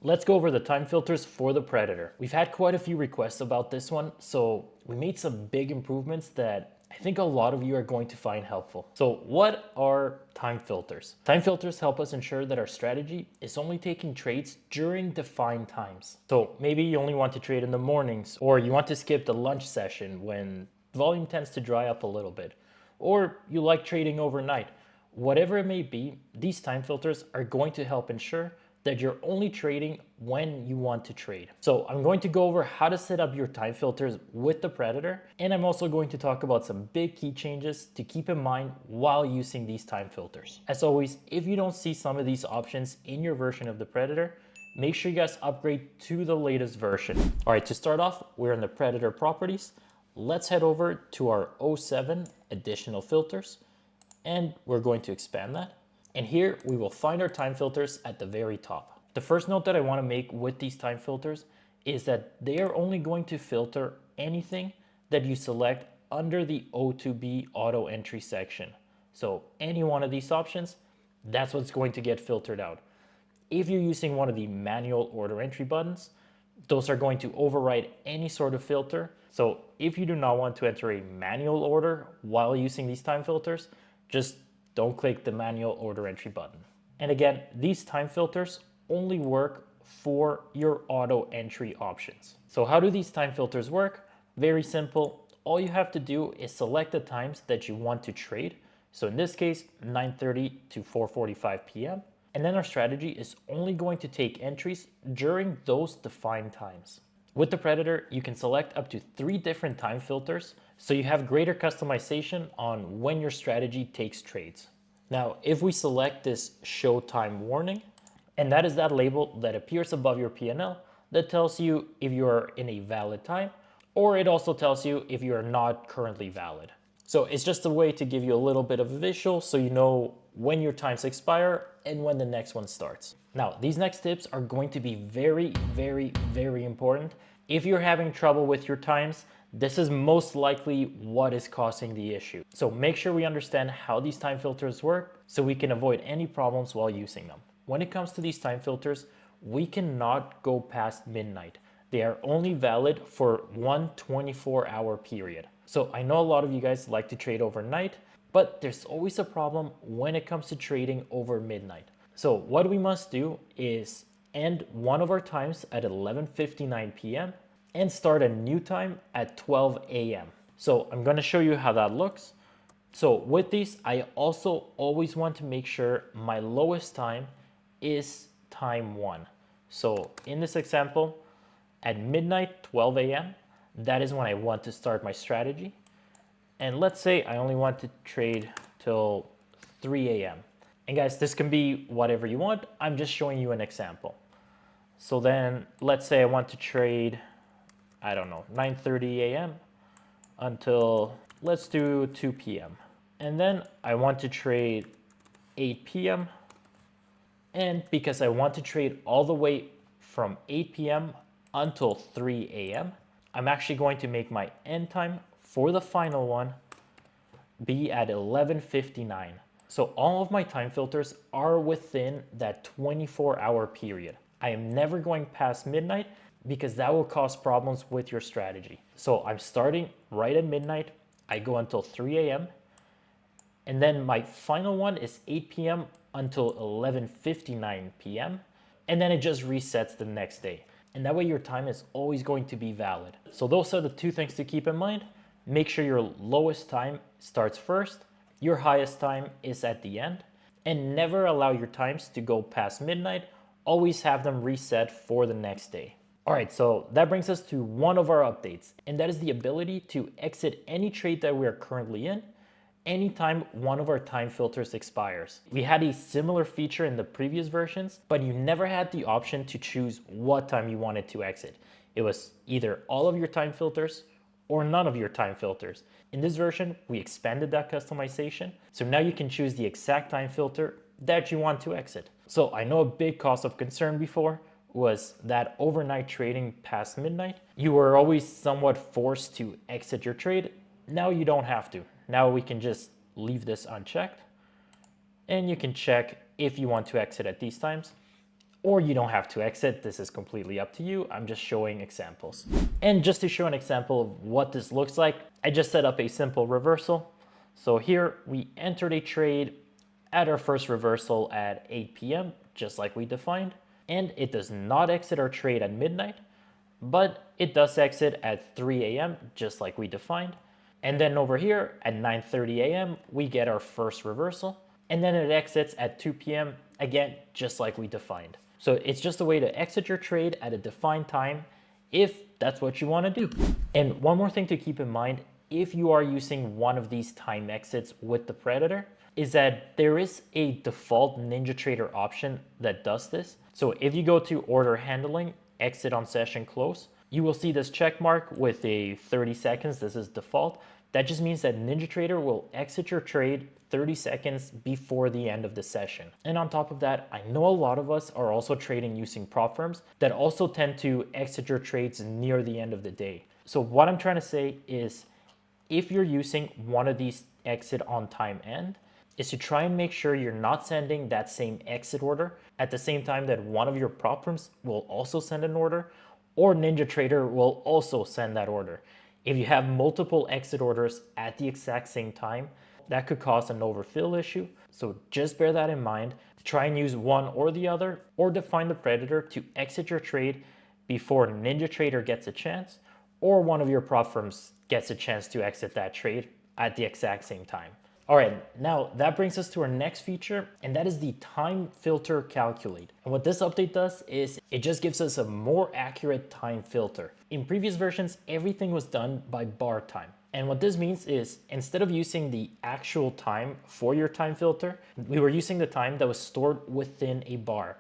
Let's go over the time filters for the Predator. We've had quite a few requests about this one, so we made some big improvements that I think a lot of you are going to find helpful. So what are time filters? Time filters help us ensure that our strategy is only taking trades during defined times. So maybe you only want to trade in the mornings, or you want to skip the lunch session when volume tends to dry up a little bit, or you like trading overnight. Whatever it may be, these time filters are going to help ensure that you're only trading when you want to trade. So I'm going to go over how to set up your time filters with the Predator, and I'm also going to talk about some big key changes to keep in mind while using these time filters. As always, if you don't see some of these options in your version of the Predator, make sure you guys upgrade to the latest version. All right, to start off, we're in the Predator properties. Let's head over to our '07 additional filters, and we're going to expand that. And here we will find our time filters at the very top. The first note that I want to make with these time filters is that they are only going to filter anything that you select under the O2B auto entry section. So any one of these options, that's what's going to get filtered out. If you're using one of the manual order entry buttons, those are going to override any sort of filter. So if you do not want to enter a manual order while using these time filters, just don't click the manual order entry button. And again, these time filters only work for your auto entry options. So how do these time filters work? Very simple. All you have to do is select the times that you want to trade. So in this case, 9:30 to 4:45 p.m. And then our strategy is only going to take entries during those defined times. With the Predator, you can select up to 3 different time filters, so you have greater customization on when your strategy takes trades. Now, if we select this show time warning, and that is that label that appears above your P&L that tells you if you are in a valid time, or it also tells you if you are not currently valid. So it's just a way to give you a little bit of a visual so you know when your times expire and when the next one starts. Now, these next tips are going to be very, very, very important. If you're having trouble with your times, this is most likely what is causing the issue. So make sure we understand how these time filters work so we can avoid any problems while using them. When it comes to these time filters, we cannot go past midnight. They are only valid for one 24-hour period. So I know a lot of you guys like to trade overnight, but there's always a problem when it comes to trading over midnight. So what we must do is end one of our times at 11:59 p.m. and start a new time at 12 a.m. So I'm going to show you how that looks. So with these, I also always want to make sure my lowest time is time 1. So in this example, at midnight, 12 a.m., that is when I want to start my strategy. And let's say I only want to trade till 3 a.m. And guys, this can be whatever you want. I'm just showing you an example. So then let's say I want to trade, I don't know, 9:30 a.m. until, let's do 2 p.m. And then I want to trade 8 p.m. And because I want to trade all the way from 8 p.m. until 3 a.m., I'm actually going to make my end time for the final one be at 11:59. So all of my time filters are within that 24-hour period. I am never going past midnight because that will cause problems with your strategy. So I'm starting right at midnight. I go until 3 a.m. And then my final one is 8 p.m. until 11:59 p.m. And then it just resets the next day. And that way your time is always going to be valid. So those are the 2 things to keep in mind. Make sure your lowest time starts first, your highest time is at the end, and never allow your times to go past midnight. Always have them reset for the next day. All right, so that brings us to one of our updates, and that is the ability to exit any trade that we are currently in anytime one of our time filters expires. We had a similar feature in the previous versions, but you never had the option to choose what time you wanted to exit. It was either all of your time filters or none of your time filters. In this version, we expanded that customization, so now you can choose the exact time filter that you want to exit. So I know a big cause of concern before was that overnight trading past midnight, you were always somewhat forced to exit your trade. Now you don't have to. Now we can just leave this unchecked, and you can check if you want to exit at these times, or you don't have to exit. This is completely up to you. I'm just showing examples. And just to show an example of what this looks like, I just set up a simple reversal. So here we entered a trade at our first reversal at 8 p.m., just like we defined. And it does not exit our trade at midnight, but it does exit at 3 a.m., just like we defined. And then over here at 9:30 a.m., we get our first reversal. And then it exits at 2 p.m., again, just like we defined. So it's just a way to exit your trade at a defined time if that's what you want to do. And one more thing to keep in mind, if you are using one of these time exits with the Predator, is that there is a default NinjaTrader option that does this. So if you go to order handling, exit on session close, you will see this check mark with a 30 seconds. This is default. That just means that NinjaTrader will exit your trade 30 seconds before the end of the session. And on top of that, I know a lot of us are also trading using prop firms that also tend to exit your trades near the end of the day. So what I'm trying to say is, if you're using one of these exit on time end, is to try and make sure you're not sending that same exit order at the same time that one of your prop firms will also send an order, or NinjaTrader will also send that order. If you have multiple exit orders at the exact same time, that could cause an overfill issue. So just bear that in mind. Try and use one or the other, or define the Predator to exit your trade before NinjaTrader gets a chance, or one of your prop firms gets a chance to exit that trade at the exact same time. All right, now that brings us to our next feature, and that is the time filter calculate. And what this update does is it just gives us a more accurate time filter. In previous versions, everything was done by bar time. And what this means is, instead of using the actual time for your time filter, we were using the time that was stored within a bar.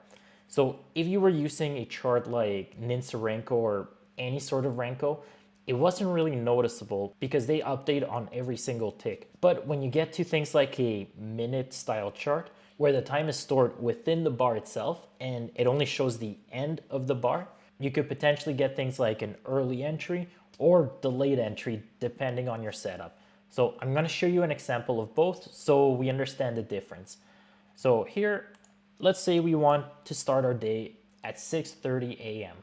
So if you were using a chart like Ninja Renko or any sort of Renko, it wasn't really noticeable because they update on every single tick. But when you get to things like a minute style chart, where the time is stored within the bar itself and it only shows the end of the bar, you could potentially get things like an early entry or delayed entry depending on your setup. So I'm going to show you an example of both so we understand the difference. So here, let's say we want to start our day at 6:30 a.m.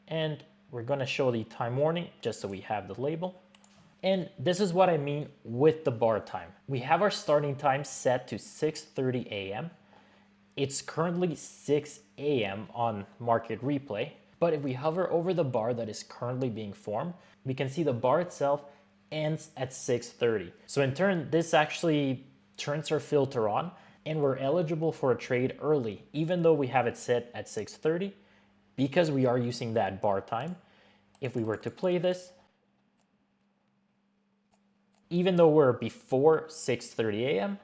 and we're going to show the time warning just so we have the label. And this is what I mean with the bar time. We have our starting time set to 6:30 a.m. It's currently 6 a.m. on market replay. But if we hover over the bar that is currently being formed, we can see the bar itself ends at 6:30. So in turn, this actually turns our filter on and we're eligible for a trade early, even though we have it set at 6:30. Because we are using that bar time, if we were to play this, even though we're before 6:30 a.m.,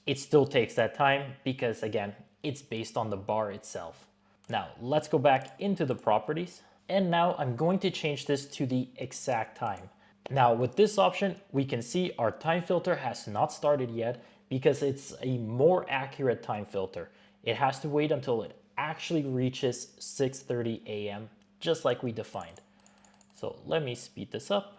it still takes that time because, again, it's based on the bar itself. Now, let's go back into the properties. And now I'm going to change this to the exact time. Now, with this option, we can see our time filter has not started yet because it's a more accurate time filter. It has to wait until it actually reaches 6:30 a.m., just like we defined. So let me speed this up.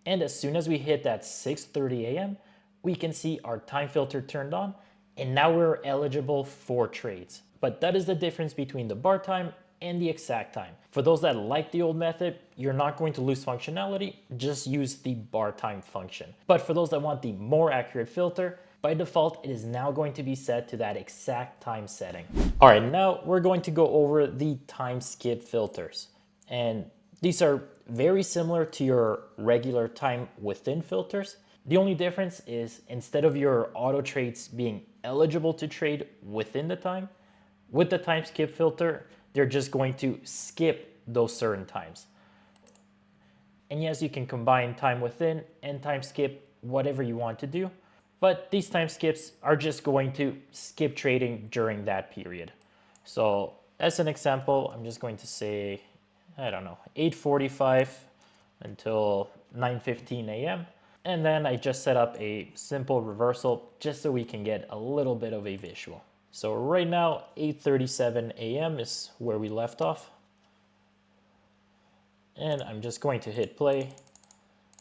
And as soon as we hit that 6:30 a.m., we can see our time filter turned on, and now we're eligible for trades. But that is the difference between the bar time and the exact time. For those that like the old method, you're not going to lose functionality, just use the bar time function. But for those that want the more accurate filter, by default, it is now going to be set to that exact time setting. All right, now we're going to go over the time skip filters. And these are very similar to your regular time within filters. The only difference is, instead of your auto trades being eligible to trade within the time, with the time skip filter, they're just going to skip those certain times. And yes, you can combine time within and time skip, whatever you want to do. But these time skips are just going to skip trading during that period. So as an example, I'm just going to say, I don't know, 8:45 until 9:15 a.m. And then I just set up a simple reversal just so we can get a little bit of a visual. So right now, 8:37 a.m. is where we left off. And I'm just going to hit play.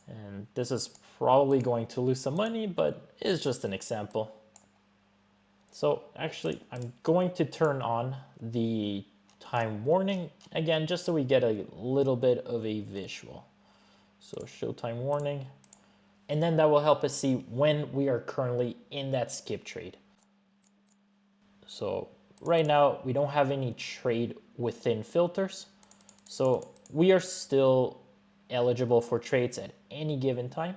And this is probably going to lose some money, but it's just an example. So actually, I'm going to turn on the time warning again, just so we get a little bit of a visual. So show time warning, and then that will help us see when we are currently in that skip trade. So right now we don't have any trade within filters. So we are still eligible for trades at any given time.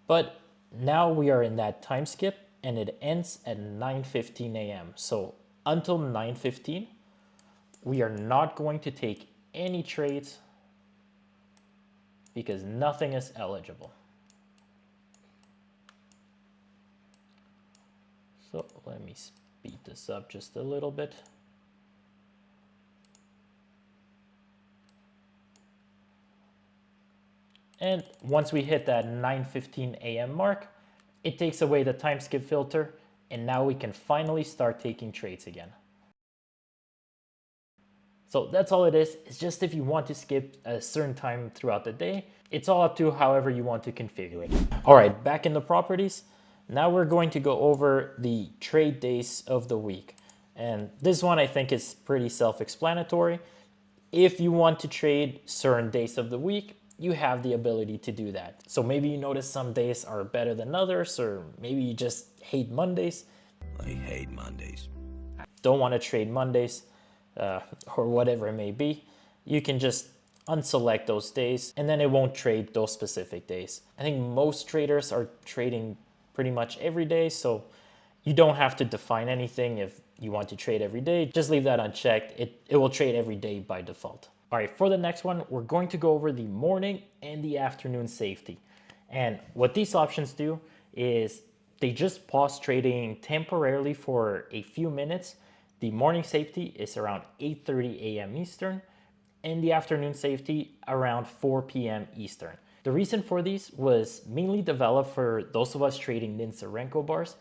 But now we are in that time skip and it ends at 9:15 a.m. So until 9:15, we are not going to take any trades because nothing is eligible. So let me speed this up just a little bit. And once we hit that 9:15 a.m. mark, it takes away the time skip filter, and now we can finally start taking trades again. So that's all it is. It's just if you want to skip a certain time throughout the day, it's all up to however you want to configure it. All right, back in the properties. Now we're going to go over the trade days of the week. And this one I think is pretty self-explanatory. If you want to trade certain days of the week, you have the ability to do that. So maybe you notice some days are better than others, or maybe you just hate Mondays. I hate Mondays. Don't want to trade Mondays, or whatever it may be. You can just unselect those days and then it won't trade those specific days. I think most traders are trading pretty much every day, so you don't have to define anything. If you want to trade every day, just leave that unchecked. It will trade every day by default. All right, for the next one, we're going to go over the morning and the afternoon safety. And what these options do is they just pause trading temporarily for a few minutes. The morning safety is around 8:30 a.m. Eastern, and the afternoon safety around 4 p.m. Eastern. The reason for these was mainly developed for those of us trading NinjaTrader bars,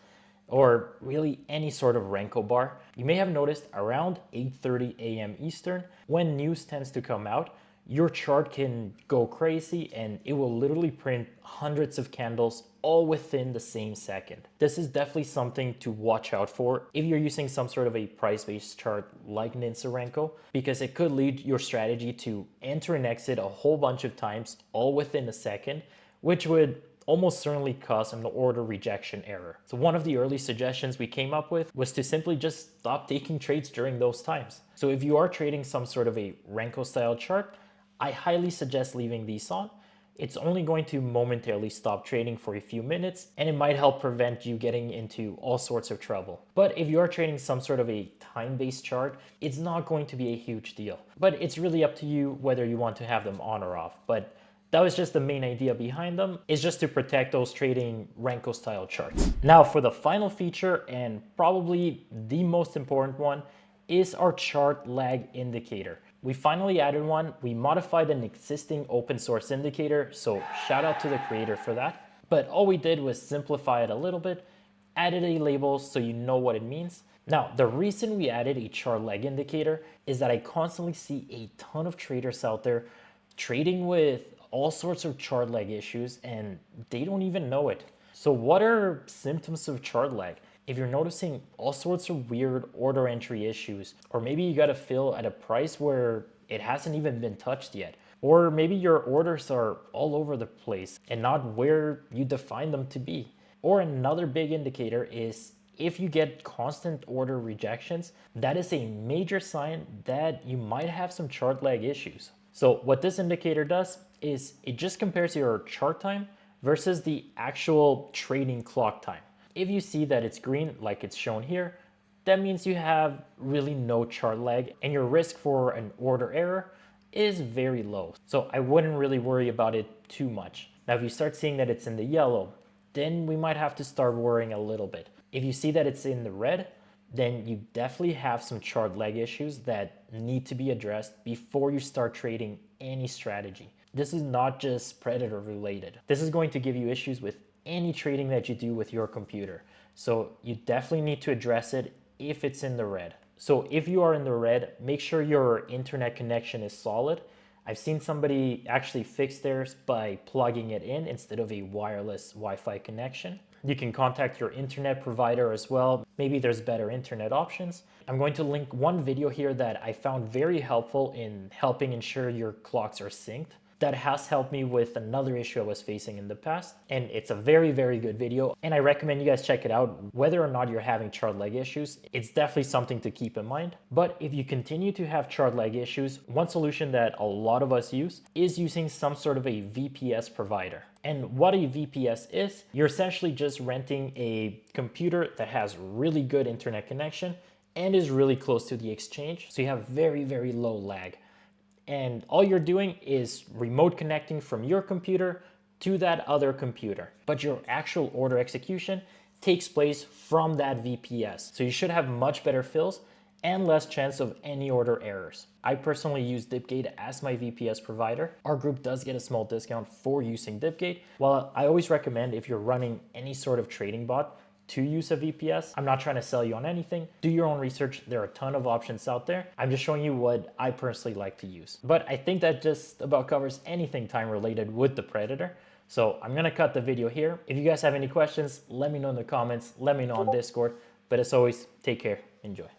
or really any sort of Renko bar. You may have noticed around 8:30 a.m. Eastern, when news tends to come out, your chart can go crazy and it will literally print hundreds of candles all within the same second. This is definitely something to watch out for if you're using some sort of a price-based chart like NinjaTrader, because it could lead your strategy to enter and exit a whole bunch of times all within a second, which would almost certainly cause an order rejection error. So one of the early suggestions we came up with was to simply just stop taking trades during those times. So if you are trading some sort of a Renko style chart, I highly suggest leaving these on. It's only going to momentarily stop trading for a few minutes, and it might help prevent you getting into all sorts of trouble. But if you are trading some sort of a time-based chart, it's not going to be a huge deal. But it's really up to you whether you want to have them on or off. But that was just the main idea behind them, is just to protect those trading Renko style charts. Now for the final feature, and probably the most important one, is our chart lag indicator. We finally added one. We modified an existing open source indicator, so shout out to the creator for that. But all we did was simplify it a little bit, added a label so you know what it means. Now, the reason we added a chart lag indicator is that I constantly see a ton of traders out there trading with all sorts of chart lag issues and they don't even know it. So what are symptoms of chart lag? If you're noticing all sorts of weird order entry issues, or maybe you got to fill at a price where it hasn't even been touched yet, or maybe your orders are all over the place and not where you define them to be. Or another big indicator is if you get constant order rejections, that is a major sign that you might have some chart lag issues. So what this indicator does is it just compares your chart time versus the actual trading clock time. If you see that it's green, like it's shown here, that means you have really no chart lag and your risk for an order error is very low. So I wouldn't really worry about it too much. Now, if you start seeing that it's in the yellow, then we might have to start worrying a little bit. If you see that it's in the red, then you definitely have some chart lag issues that need to be addressed before you start trading any strategy. This is not just predator related. This is going to give you issues with any trading that you do with your computer. So you definitely need to address it if it's in the red. So if you are in the red, make sure your internet connection is solid. I've seen somebody actually fix theirs by plugging it in instead of a wireless Wi-Fi connection. You can contact your internet provider as well. Maybe there's better internet options. I'm going to link one video here that I found very helpful in helping ensure your clocks are synced. That has helped me with another issue I was facing in the past. And it's a very, very good video. And I recommend you guys check it out. Whether or not you're having chart leg issues, it's definitely something to keep in mind. But if you continue to have chart leg issues, one solution that a lot of us use is using some sort of a VPS provider. And what a VPS is, you're essentially just renting a computer that has really good internet connection and is really close to the exchange. So you have very, very low lag. And all you're doing is remote connecting from your computer to that other computer. But your actual order execution takes place from that VPS. So you should have much better fills and less chance of any order errors. I personally use DipGate as my VPS provider. Our group does get a small discount for using DipGate. While I always recommend, if you're running any sort of trading bot, to use a VPS. I'm not trying to sell you on anything. Do your own research. There are a ton of options out there. I'm just showing you what I personally like to use. But I think that just about covers anything time related with the Predator. So I'm gonna cut the video here. If you guys have any questions, let me know in the comments. Let me know on Discord. But as always, take care. Enjoy.